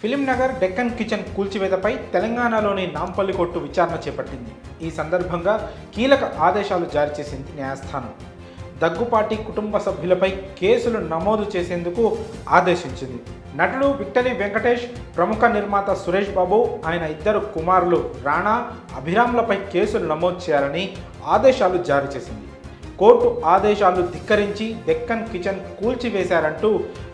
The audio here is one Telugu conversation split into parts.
ఫిలిం నగర్ డెక్కన్ కిచెన్ కూల్చివేతపై తెలంగాణలోని నాంపల్లి కోర్టు విచారణ చేపట్టింది. ఈ సందర్భంగా కీలక ఆదేశాలు జారీ చేసింది న్యాయస్థానం. దగ్గుపాటి కుటుంబ సభ్యులపై కేసులు నమోదు చేసేందుకు ఆదేశించింది. నటుడు విక్టరీ వెంకటేష్, ప్రముఖ నిర్మాత సురేష్ బాబు, ఆయన ఇద్దరు కుమారులు రాణా, అభిరామ్లపై కేసులు నమోదు చేయాలని ఆదేశాలు జారీ చేసింది. కోర్టు ఆదేశాలు ధిక్కరించి డెక్కన్ కిచెన్ కూల్చివేశారంటూ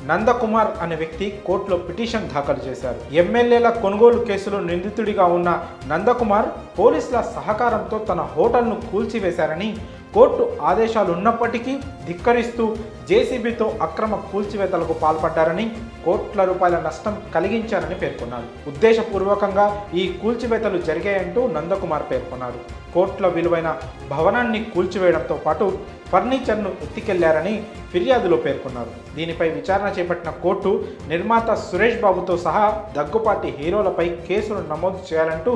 నందకుమార్ అనే వ్యక్తి కోర్టులో పిటిషన్ దాఖలు చేశారు. ఎమ్మెల్యేల కొనుగోలు కేసులో నిందితుడిగా ఉన్న నందకుమార్ పోలీసుల సహకారంతో తన హోటల్ను కూల్చివేశారని, కోర్టు ఆదేశాలు ఉన్నప్పటికీ ధిక్కరిస్తూ జేసీబీతో అక్రమ కూల్చివేతలకు పాల్పడ్డారని, కోట్ల రూపాయల నష్టం కలిగించారని పేర్కొన్నారు. ఉద్దేశపూర్వకంగా ఈ కూల్చివేతలు జరిగాయంటూ నందకుమార్ పేర్కొన్నారు. కోట్ల విలువైన భవనాన్ని కూల్చివేయడంతో పాటు ఫర్నిచర్ను ఎత్తికెళ్లారని ఫిర్యాదులో పేర్కొన్నారు. దీనిపై విచారణ చేపట్టిన కోర్టు నిర్మాత సురేష్ బాబుతో సహా దగ్గుపాటి హీరోలపై కేసులు నమోదు చేయాలంటూ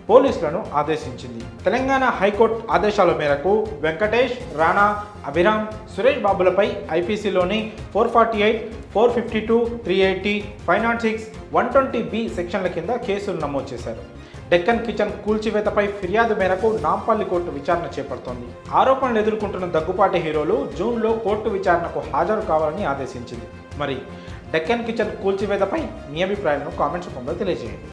పోలీసులను ఆదేశించింది. తెలంగాణ హైకోర్టు ఆదేశాల మేరకు వెంకటేష్, రాణా, అభిరామ్, సురేష్ బాబులపై ఐపీసీలోని 448, 452, 380, 506, 120B సెక్షన్ల కింద కేసులు నమోదు చేశారు. డెక్కన్ కిచెన్ కూల్చివేతపై ఫిర్యాదు మేరకు నాంపల్లి కోర్టు విచారణ చేపడుతోంది. ఆరోపణలు ఎదుర్కొంటున్న దగ్గుపాటి హీరోలు జూన్లో కోర్టు విచారణకు హాజరు కావాలని ఆదేశించింది. మరి డెక్కన్ కిచెన్ కూల్చివేతపై మీ అభిప్రాయాలను కామెంట్స్ రూపంలో తెలియజేయండి.